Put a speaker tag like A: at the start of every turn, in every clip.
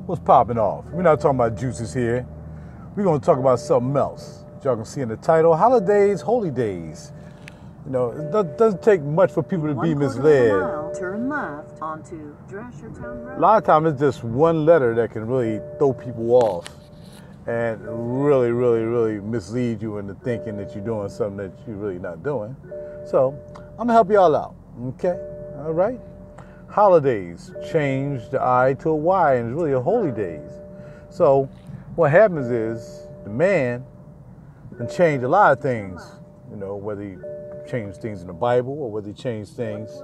A: What's popping off? We're not talking about juices here. We're going to talk about something else. Y'all can see in the title, Holidays, Holydays. You know, it doesn't take much for people to be misled.
B: Turn left onto Dreshertown Road.
A: A lot of times it's just one letter that can really throw people off and really mislead you into thinking that you're doing something that you're really not doing. So I'm gonna help y'all out, okay? All right? Holidays, change the I to a Y, and it's really a holy days. So what happens is the man can change a lot of things, you know, whether he change things in the Bible or whether he change things.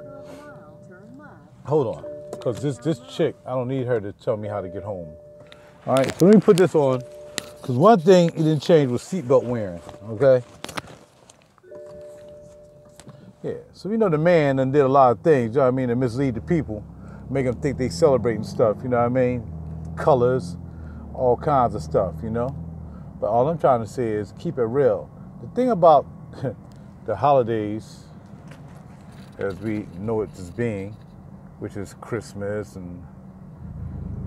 A: Hold on, because this chick, I don't need her to tell me how to get home. All right, so let me put this on, because one thing it didn't change was seatbelt wearing, okay? Yeah, so you know the man done did a lot of things, you know what I mean, to mislead the people, make them think they celebrating stuff, you know what I mean? Colors, all kinds of stuff, you know? But all I'm trying to say is keep it real. The thing about the holidays, as we know it as being, which is Christmas and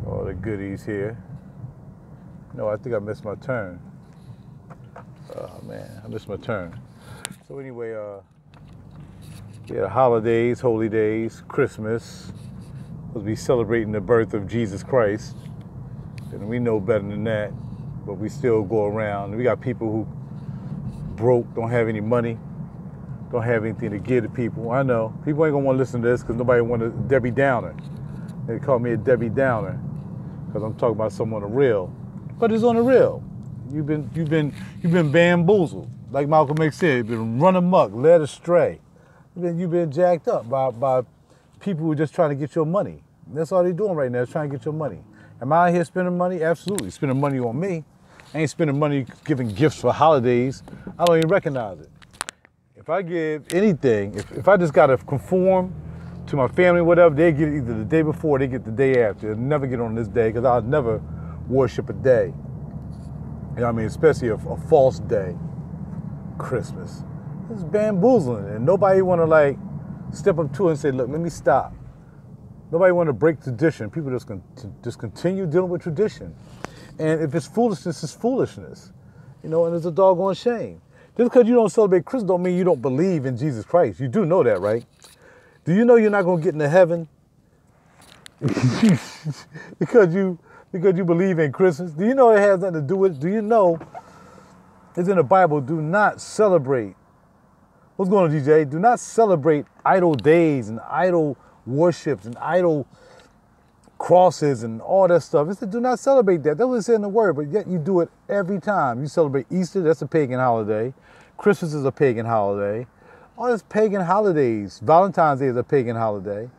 A: all the goodies here. No, I think I missed my turn. Oh man, I missed my turn. So anyway, yeah, holidays, holy days, Christmas, we'll be celebrating the birth of Jesus Christ. And we know better than that, but we still go around. We got people who broke, don't have any money, don't have anything to give to people. I know. People ain't gonna want to listen to this because nobody want a Debbie Downer. They call me a Debbie Downer because I'm talking about someone on the real. But it's on the real. You've been bamboozled. Like Malcolm X said, you've been run amok, led astray. You've been jacked up by people who are just trying to get your money. That's all they're doing right now, is trying to get your money. Am I out here spending money? Absolutely. Spending money on me. I ain't spending money giving gifts for holidays. I don't even recognize it. If I give anything, if I just gotta conform to my family, whatever, they get it either the day before or they get the day after. They'll never get on this day because I'll never worship a day. You know what I mean? Especially a false day, Christmas. It's bamboozling and nobody wanna like step up to it and say, look, let me stop. Nobody wanna break tradition. People just continue dealing with tradition. And if it's foolishness, it's foolishness. You know, and it's a doggone shame. Just because you don't celebrate Christmas don't mean you don't believe in Jesus Christ. You do know that, right? Do you know you're not going to get into heaven because you believe in Christmas? Do you know it has nothing to do with it? Do you know it's in the Bible, do not celebrate. What's going on, DJ? Do not celebrate idol days and idol worships and idol crosses and all that stuff. It said do not celebrate that. That's what it said in the word, but yet you do it every time. You celebrate Easter, that's a pagan holiday. Christmas is a pagan holiday. All this pagan holidays. Valentine's Day is a pagan holiday.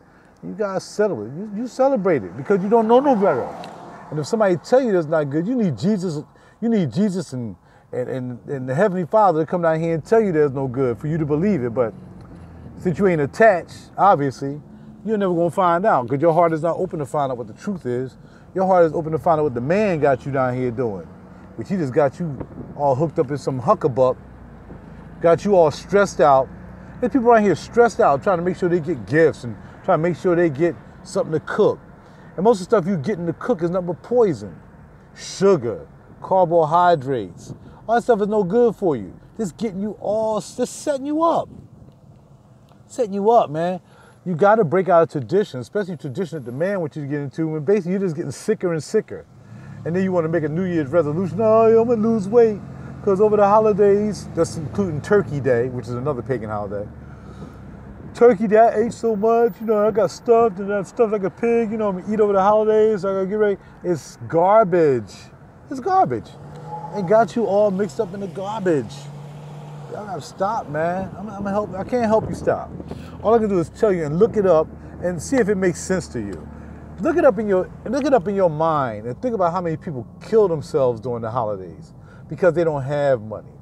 A: You guys celebrate. You celebrate it because you don't know no better. And if somebody tell you that's not good, you need Jesus. You need Jesus and the Heavenly Father to come down here and tell you there's no good for you to believe it. But since you ain't attached, obviously, you're never going to find out because your heart is not open to find out what the truth is. Your heart is open to find out what the man got you down here doing, which he just got you all hooked up in some huckabuck, got you all stressed out. There's people around here stressed out trying to make sure they get gifts and trying to make sure they get something to cook. And most of the stuff you getting to cook is nothing but poison, sugar, carbohydrates. All that stuff is no good for you. Just getting you all, just setting you up. Setting you up, man. You got to break out of tradition, especially tradition that the man wants you to get into, and basically you're just getting sicker and sicker. And then you want to make a New Year's resolution, oh, I'm going to lose weight, because over the holidays, that's including Turkey Day, which is another pagan holiday. Turkey Day, I ate so much, you know, I got stuffed, and I stuffed like a pig, you know, I'm going to eat over the holidays, I got to get ready. It's garbage. It's garbage. It got you all mixed up in the garbage. Y'all gotta stop, man. I'm gonna help. I can't help you stop. All I can do is tell you and look it up and see if it makes sense to you. Look it up in your mind and think about how many people kill themselves during the holidays because they don't have money.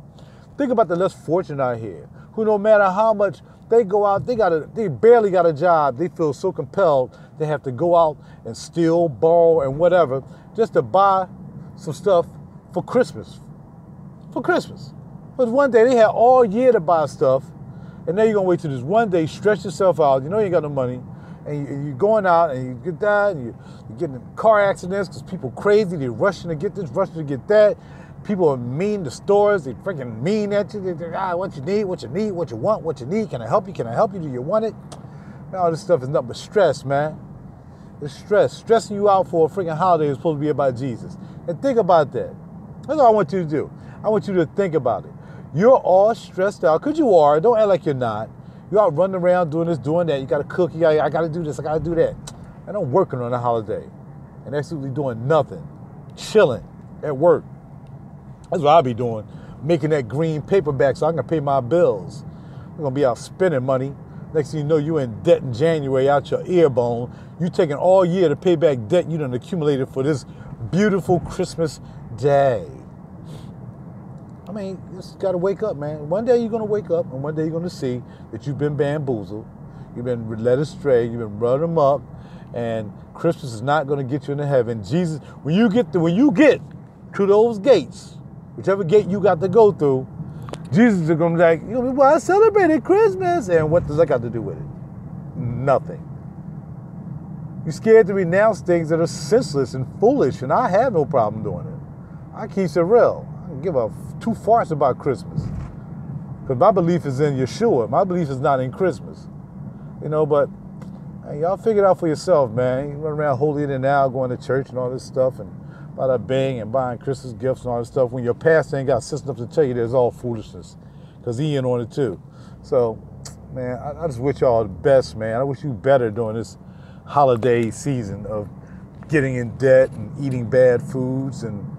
A: Think about the less fortunate out here who, no matter how much they go out, they barely got a job. They feel so compelled they have to go out and steal, borrow, and whatever just to buy some stuff for Christmas. For Christmas. Because one day they had all year to buy stuff, and now you're gonna wait till this one day, stretch yourself out. You know you ain't got no money. and you're going out and you get that, and you're getting in car accidents because people crazy, they're rushing to get this, rushing to get that. People are mean to stores, they freaking mean at you. They're what you need, what you want, what you need. Can I help you? Can I help you? Do you want it? Man, all this stuff is nothing but stress, man. It's stress. Stressing you out for a freaking holiday is supposed to be about Jesus. And think about that. That's all I want you to do. I want you to think about it. You're all stressed out, because you are. Don't act like you're not. You're out running around doing this, doing that. You got to cook. I got to do this. I got to do that. And I'm working on a holiday and absolutely doing nothing. Chilling at work. That's what I'll be doing. Making that green paperback so I can pay my bills. I'm going to be out spending money. Next thing you know, you in debt in January out your ear bone. You taking all year to pay back debt you done accumulated for this beautiful Christmas day. I mean, you just got to wake up, man. One day you're going to wake up, and one day you're going to see that you've been bamboozled. You've been led astray. You've been run amok. And Christmas is not going to get you into heaven. Jesus, when you get to those gates, whichever gate you got to go through, Jesus is going to be like, well, I celebrated Christmas. And what does that got to do with it? Nothing. You're scared to renounce things that are senseless and foolish, and I have no problem doing it. I keep it real. I don't give a two farts about Christmas. Because my belief is in Yeshua. My belief is not in Christmas. But hey, y'all figure it out for yourself, man. You run around holier than thou, going to church and all this stuff, and bada bang, and buying Christmas gifts and all this stuff, when your pastor ain't got sense enough to tell you there's all foolishness, because he in on it too. So, man, I just wish y'all the best, man. I wish you better during this holiday season of getting in debt and eating bad foods and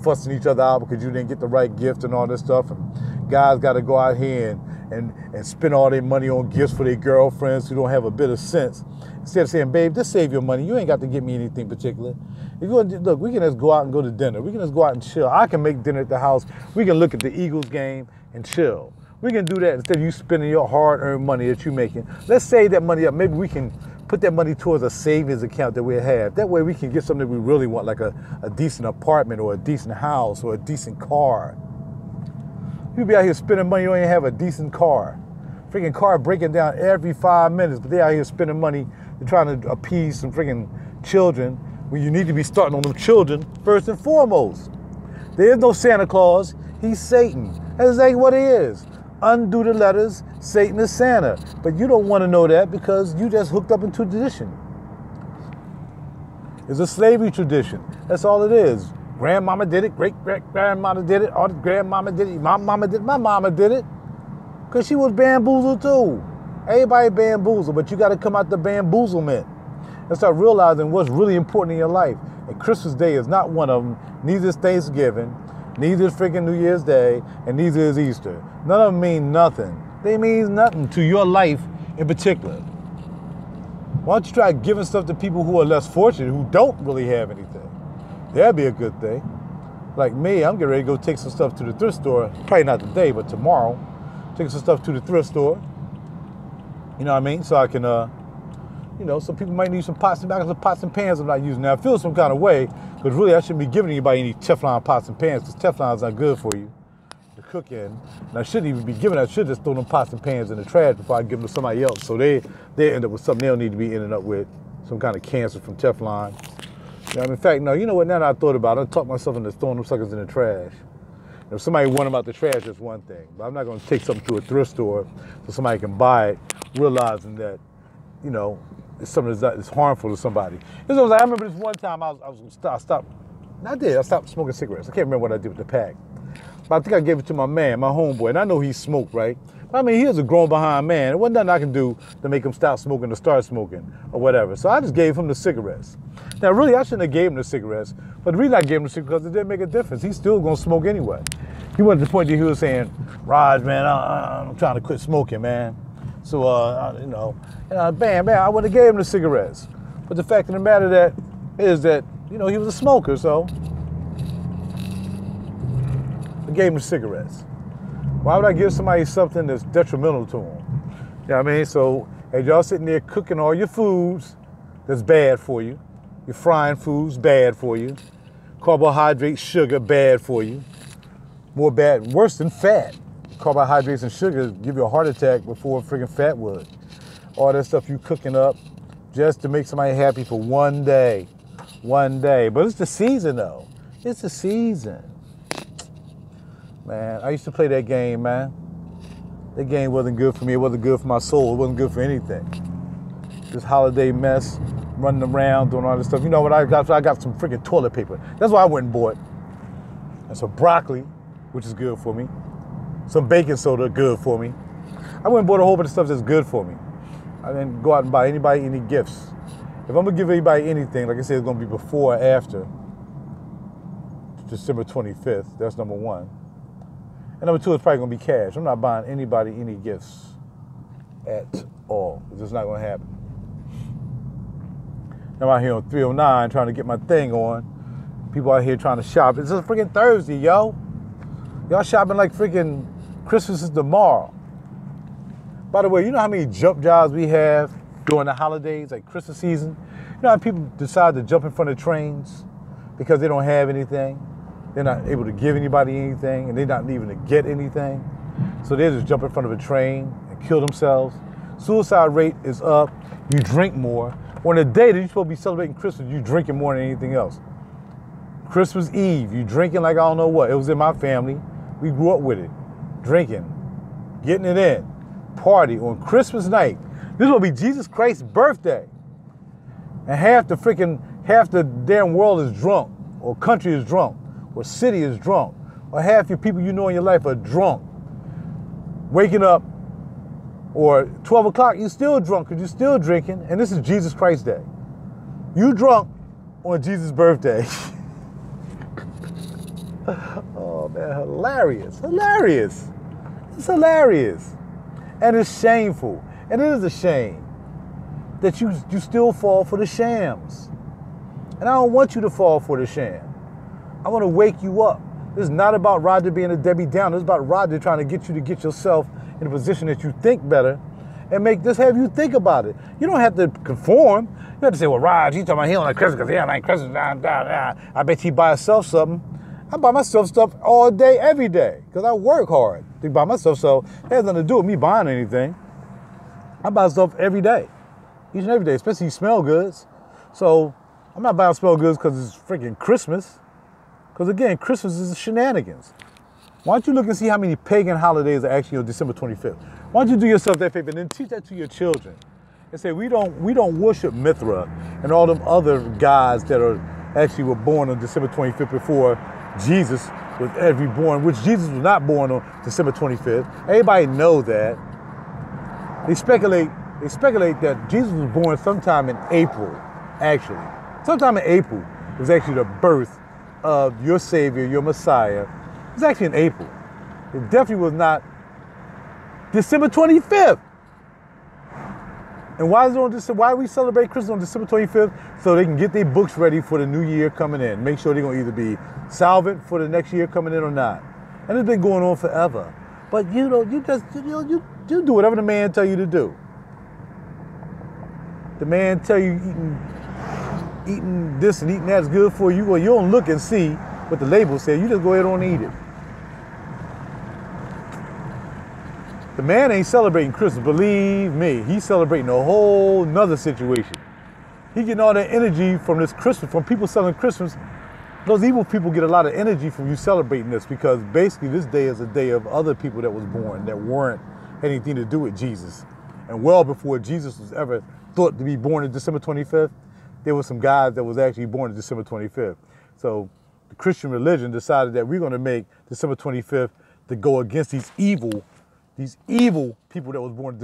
A: fussing each other out because you didn't get the right gift and all this stuff. And guys got to go out here and spend all their money on gifts for their girlfriends who don't have a bit of sense. Instead of saying, babe, just save your money. You ain't got to get me anything particular. If you want to, look, we can just go out and go to dinner. We can just go out and chill. I can make dinner at the house. We can look at the Eagles game and chill. We can do that instead of you spending your hard-earned money that you're making. Let's save that money up. Maybe we can put that money towards a savings account that we have. That way we can get something we really want, like a decent apartment or a decent house or a decent car. You be out here spending money, you ain't have a decent car. Freaking car breaking down every 5 minutes, but they out here spending money to trying to appease some freaking children when you need to be starting on them children first and foremost. There is no Santa Claus, he's Satan. That's exactly what he is. Undo the letters, Satan is Santa. But you don't want to know that because you just hooked up into tradition. It's a slavery tradition. That's all it is. Grandmama did it, great-grandmama did it, all the grandmama did it, my mama did it. Because she was bamboozled too. Everybody bamboozled, but you got to come out the bamboozlement and start realizing what's really important in your life. And Christmas Day is not one of them. Neither is Thanksgiving, neither is freaking New Year's Day, and neither is Easter. None of them mean nothing. They mean nothing to your life in particular. Why don't you try giving stuff to people who are less fortunate, who don't really have anything? That'd be a good thing. Like me, I'm getting ready to go take some stuff to the thrift store. Probably not today, but tomorrow. Take some stuff to the thrift store. You know what I mean? So I can, some people might need some pots and pans I'm not using. Now, I feel some kind of way, because really I shouldn't be giving anybody any Teflon pots and pans, because Teflon's not good for you to cook in. And I shouldn't even be giving, I should just throw them pots and pans in the trash before I give them to somebody else. So they end up with something they don't need to be ending up with, some kind of cancer from Teflon. In fact, no, you know what, now that I thought about it, I talked myself into throwing them suckers in the trash. If somebody want them out the trash, that's one thing. But I'm not going to take something to a thrift store so somebody can buy it, realizing that, it's something that's harmful to somebody. I remember this one time I stopped smoking cigarettes. I can't remember what I did with the pack. But I think I gave it to my man, my homeboy, and I know he smoked, right? But I mean, he was a grown behind man. There wasn't nothing I can do to make him stop smoking or start smoking or whatever. So I just gave him the cigarettes. Now, really, I shouldn't have gave him the cigarettes, but the reason I gave him the cigarettes, because it didn't make a difference. He's still going to smoke anyway. He went to the point that he was saying, Raj, man, I'm trying to quit smoking, man. So, bam, I would have gave him the cigarettes. But the fact of the matter is that, he was a smoker, so I gave him the cigarettes. Why would I give somebody something that's detrimental to them? You know what I mean? So, as y'all sitting there cooking all your foods that's bad for you, your frying foods, bad for you, carbohydrates, sugar, bad for you, worse than fat. Carbohydrates and sugar give you a heart attack before freaking fat would. All that stuff you cooking up, just to make somebody happy for one day. One day. But it's the season, though. It's the season. Man, I used to play that game, man. That game wasn't good for me. It wasn't good for my soul. It wasn't good for anything. This holiday mess, running around, doing all this stuff. You know what I got? I got some freaking toilet paper. That's why I went and bought. And some broccoli, which is good for me. Some baking soda, good for me. I went and bought a whole bunch of stuff that's good for me. I didn't go out and buy anybody any gifts. If I'm gonna give anybody anything, like I said, it's gonna be before or after December 25th. That's number one. And number two, it's probably gonna be cash. I'm not buying anybody any gifts at all. It's just not gonna happen. I'm out here on 309 trying to get my thing on. People out here trying to shop. It's just freaking Thursday, yo. Y'all shopping like freaking Christmas is tomorrow. By the way, you know how many jump jobs we have during the holidays, like Christmas season? You know how people decide to jump in front of trains because they don't have anything? They're not able to give anybody anything, and they're not even to get anything. So they just jump in front of a train and kill themselves. Suicide rate is up. You drink more. On the day that you're supposed to be celebrating Christmas, you're drinking more than anything else. Christmas Eve, you drinking like I don't know what. It was in my family. We grew up with it. Drinking, getting it in, party on Christmas night. This will be Jesus Christ's birthday. And half the damn world is drunk, or country is drunk, or city is drunk, or half your people you know in your life are drunk. Waking up, or 12 o'clock, you're still drunk because you're still drinking, and this is Jesus Christ's day. You drunk on Jesus' birthday. Oh man, hilarious, hilarious. It's hilarious. And it's shameful. And it is a shame that you still fall for the shams. And I don't want you to fall for the sham. I want to wake you up. This is not about Roger being a Debbie Downer. It's about Roger trying to get you to get yourself in a position that you think better and have you think about it. You don't have to conform. You have to say, well, Roger, he's talking about he don't like Christmas because he don't like Christmas. I bet he buy himself something. I buy myself stuff all day, every day, because I work hard to buy myself. So it has nothing to do with me buying anything. I buy stuff every day, each and every day, especially smell goods. So I'm not buying smell goods because it's freaking Christmas. Because again, Christmas is shenanigans. Why don't you look and see how many pagan holidays are actually on December 25th? Why don't you do yourself that favor and then teach that to your children and say we don't worship Mithra and all them other gods that were born on December 25th before Jesus was ever born, which Jesus was not born on December 25th. Everybody knows that. They speculate that Jesus was born sometime in April, actually. Sometime in April was actually the birth of your Savior, your Messiah. It was actually in April. It definitely was not December 25th. And why is it on December? Why we celebrate Christmas on December 25th? So they can get their books ready for the new year coming in. Make sure they're gonna either be solvent for the next year coming in or not. And it's been going on forever. But you do whatever the man tell you to do. The man tell you eating this and eating that is good for you. Well, you don't look and see what the label says. You just go ahead and eat it. The man ain't celebrating Christmas, believe me. He's celebrating a whole nother situation. He getting all that energy from this Christmas, from people selling Christmas. Those evil people get a lot of energy from you celebrating this because basically this day is a day of other people that was born that weren't anything to do with Jesus. And well before Jesus was ever thought to be born on December 25th, there were some guys that was actually born on December 25th. So the Christian religion decided that we're going to make December 25th to go against these evil people that was born,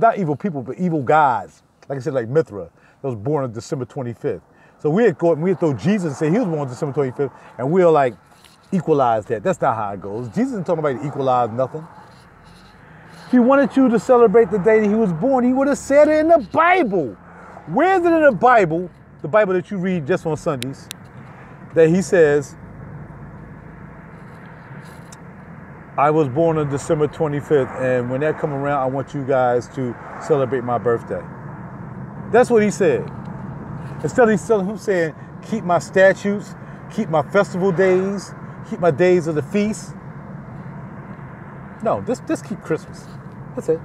A: not evil people, but evil guys. Like I said, like Mithra, that was born on December 25th. So we'd throw Jesus and say he was born on December 25th, and we'll like equalize that. That's not how it goes. Jesus isn't talking about equalize nothing. If he wanted you to celebrate the day that he was born, he would have said it in the Bible. Where is it in the Bible that you read just on Sundays, that he says, I was born on December 25th, and when that come around, I want you guys to celebrate my birthday. That's what he said. Instead of him saying, keep my statutes, keep my festival days, keep my days of the feast. No, just keep Christmas. That's it.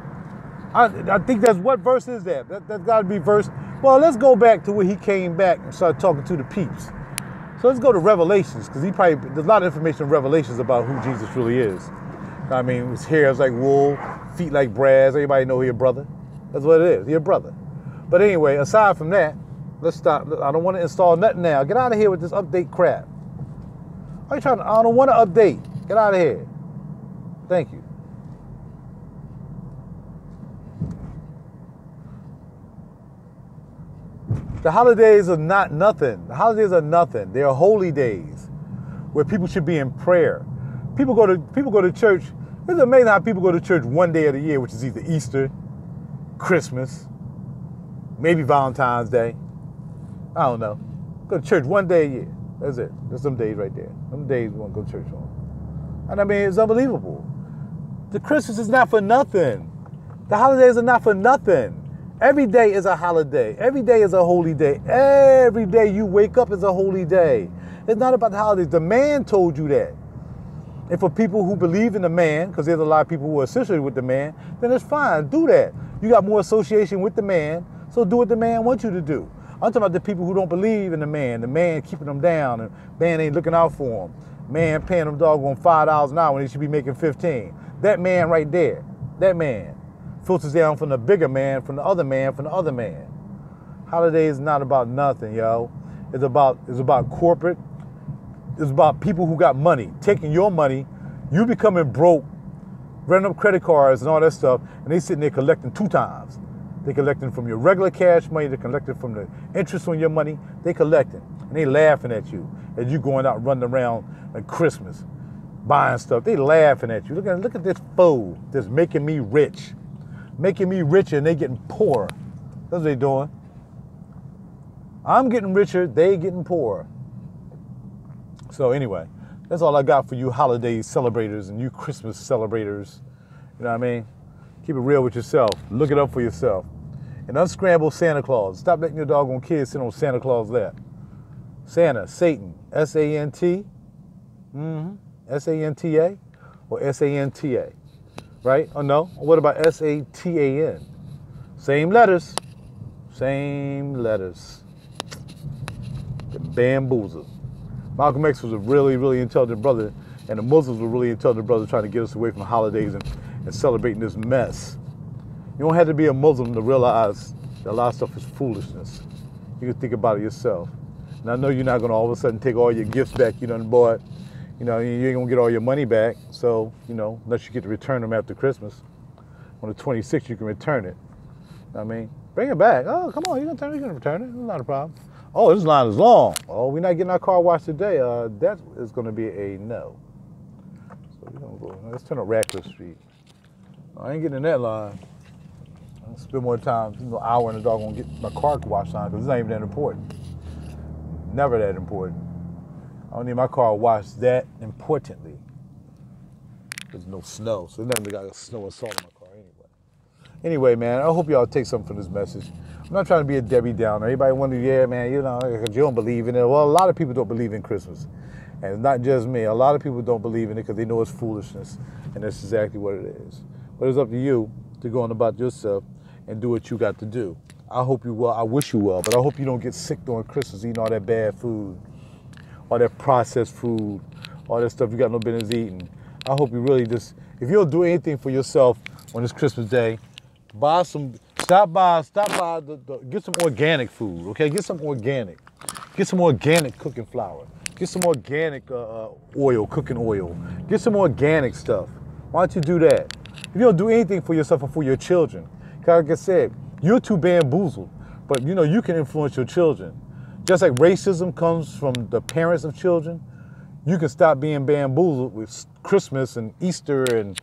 A: I think that's, what verse is that? That's got to be verse Well, let's go back to where he came back and started talking to the peeps. So let's go to Revelations, because there's a lot of information in Revelations about who Jesus really is. I mean, his hair is like wool, feet like brass. Everybody know he a brother. That's what it is. He a brother. But anyway, aside from that, let's stop. I don't want to install nothing now. Get out of here with this update crap. I don't want to update. Get out of here. Thank you. The holidays are not nothing. The holidays are nothing. They are holy days where people should be in prayer. People go to church. It's amazing how people go to church one day of the year, which is either Easter, Christmas, maybe Valentine's Day. I don't know. Go to church one day a year. That's it. There's some days right there. Some days we want to go to church on. And I mean, it's unbelievable. The Christmas is not for nothing. The holidays are not for nothing. Every day is a holiday. Every day is a holy day. Every day you wake up is a holy day. It's not about the holidays. The man told you that. And for people who believe in the man, because there's a lot of people who are associated with the man, then it's fine. Do that. You got more association with the man, so do what the man wants you to do. I'm talking about the people who don't believe in the man keeping them down, and man ain't looking out for them. Man paying them doggone $5 an hour when they should be making 15. That man right there, that man filters down from the bigger man, from the other man, from the other man. Holiday is not about nothing, yo. It's about corporate. It's about people who got money, taking your money, you becoming broke, running up credit cards and all that stuff, and they sitting there collecting 2 times. They collecting from your regular cash money, they collecting from the interest on your money, they collecting. And they laughing at you as you going out running around at Christmas, buying stuff. They laughing at you. Look at this fool that's making me rich. Making me richer and they getting poorer. That's what they doing. I'm getting richer, they getting poorer. So anyway, that's all I got for you holiday celebrators and you Christmas celebrators. You know what I mean? Keep it real with yourself. Look it up for yourself. And unscramble Santa Claus. Stop letting your doggone kids sit on Santa Claus lap. Santa, Satan, S-A-N-T, S-A-N-T-A or S-A-N-T-A, right? Oh no, what about S-A-T-A-N? Same letters, same letters. Bamboozled. Malcolm X was a really, really intelligent brother, and the Muslims were really intelligent brothers trying to get us away from holidays and celebrating this mess. You don't have to be a Muslim to realize that a lot of stuff is foolishness. You can think about it yourself. And I know you're not going to all of a sudden take all your gifts back you done bought. You know, you ain't going to get all your money back. So, you know, unless you get to return them after Christmas. On the 26th, you can return it. I mean, bring it back. Oh, come on, you can return it. It's not a problem. Oh, this line is long. Oh, we're not getting our car washed today. That is going to be a no. So we're going to go. Let's turn up Radcliffe Street. I ain't getting in that line. I'll spend more time, an hour in the dog, gonna get my car washed on because it's not even that important. Never that important. I don't need my car washed that importantly. There's no snow, so there's nothing got snow and salt in my car anyway. Anyway, man, I hope y'all take something from this message. I'm not trying to be a Debbie Downer. Everybody wonders, yeah, man, you know, because you don't believe in it. Well, a lot of people don't believe in Christmas. And it's not just me. A lot of people don't believe in it because they know it's foolishness. And that's exactly what it is. But it's up to you to go on about yourself and do what you got to do. I hope you well. I wish you well. But I hope you don't get sick during Christmas eating all that bad food, all that processed food, all that stuff you got no business eating. I hope you really just, if you don't do anything for yourself on this Christmas day, stop by, get some organic food, okay? Get some organic cooking flour. Get some organic oil, cooking oil. Get some organic stuff. Why don't you do that? If you don't do anything for yourself or for your children, like I said, you're too bamboozled, but you know, you can influence your children. Just like racism comes from the parents of children, you can stop being bamboozled with Christmas and Easter and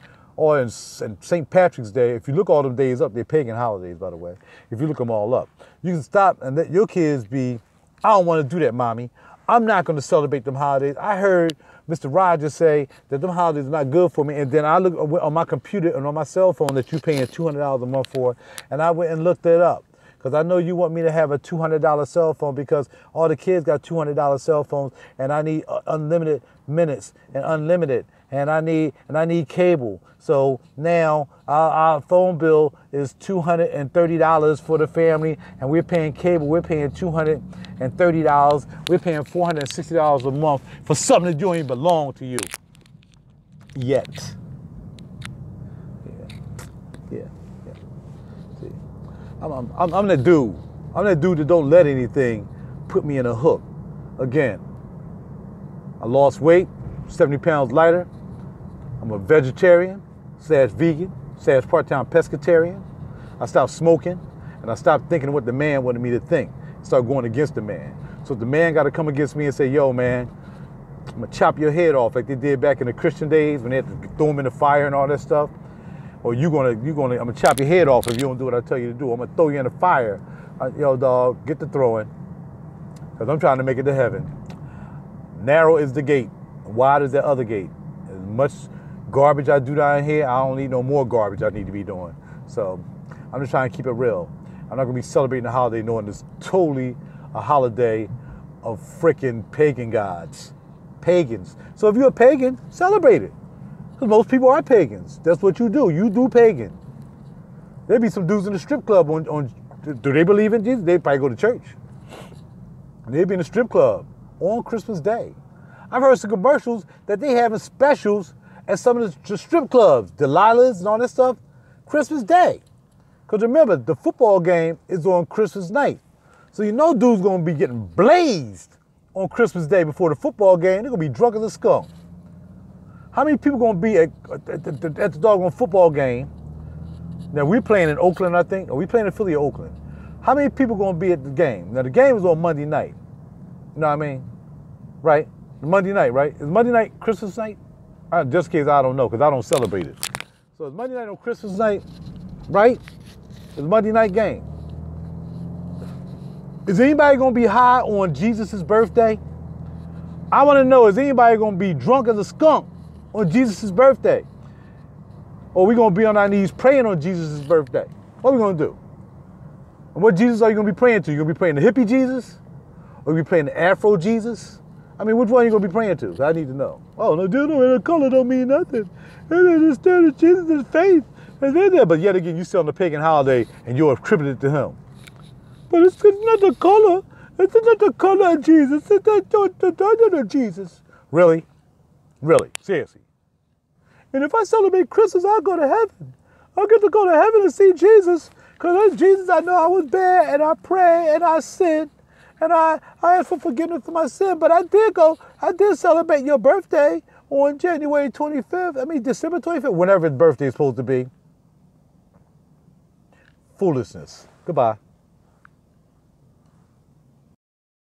A: St. Patrick's Day. If you look all them days up, they're pagan holidays, by the way. If you look them all up, you can stop and let your kids be, I don't want to do that, mommy. I'm not going to celebrate them holidays. I heard Mr. Rogers say that them holidays are not good for me. And then I look on my computer and on my cell phone that you're paying $200 a month for. And I went and looked it up. Because I know you want me to have a $200 cell phone because all the kids got $200 cell phones and I need unlimited minutes and unlimited and I need cable. So now our phone bill is $230 for the family, and we're paying cable. We're paying $230. We're paying $460 a month for something that don't even belong to you yet. Yeah. See, I'm that dude. I'm that dude that don't let anything put me in a hook. Again, I lost weight, 70 pounds lighter. I'm a vegetarian, / vegan, / part-time pescatarian. I stopped smoking, and I stopped thinking what the man wanted me to think. I started going against the man. So if the man got to come against me and say, yo, man, I'm going to chop your head off like they did back in the Christian days when they had to throw him in the fire and all that stuff. Or I'm going to chop your head off if you don't do what I tell you to do. I'm going to throw you in the fire. Yo, dog, get to throwing. Because I'm trying to make it to heaven. Narrow is the gate. Wide is that other gate. As much garbage I do down here, I don't need no more garbage I need to be doing. So I'm just trying to keep it real. I'm not going to be celebrating the holiday knowing it's totally a holiday of freaking pagan gods. Pagans. So if you're a pagan, celebrate it. Because most people are pagans. That's what you do. You do pagan. There'd be some dudes in the strip club do they believe in Jesus? They probably go to church. And they'd be in a strip club on Christmas Day. I've heard some commercials that they having specials at some of the strip clubs, Delilah's and all that stuff, Christmas Day. Because remember, the football game is on Christmas night. So you know dudes going to be getting blazed on Christmas Day before the football game. They're going to be drunk as a skunk. How many people going to be at the doggone football game? Now, we're playing in Oakland, I think. Or we playing in Philly or Oakland? How many people going to be at the game? Now, the game is on Monday night. You know what I mean? Right? Monday night, right? Is Monday night Christmas night? Just in case I don't know, because I don't celebrate it. So it's Monday night on Christmas night, right? It's Monday night game. Is anybody going to be high on Jesus' birthday? I want to know, is anybody going to be drunk as a skunk on Jesus' birthday? Or are we going to be on our knees praying on Jesus' birthday? What are we going to do? And what Jesus are you going to be praying to? You going to be praying the hippie Jesus? Or are you praying the Afro Jesus? I mean, which one are you going to be praying to? I need to know. Oh, no, dude, the color don't mean nothing. I understand that Jesus is faith. But yet again, you still on the pagan holiday and you're attributed to him. But it's not the color. It's not the color of Jesus. It's the Jesus. Really? Really? Seriously? And if I celebrate Christmas, I'll go to heaven. I'll get to go to heaven and see Jesus. Because as Jesus, I know I was bad, and I pray, and I sin, and I ask for forgiveness for my sin. But I did celebrate your birthday on January 25th. I mean, December 25th, whenever his birthday is supposed to be. Foolishness. Goodbye.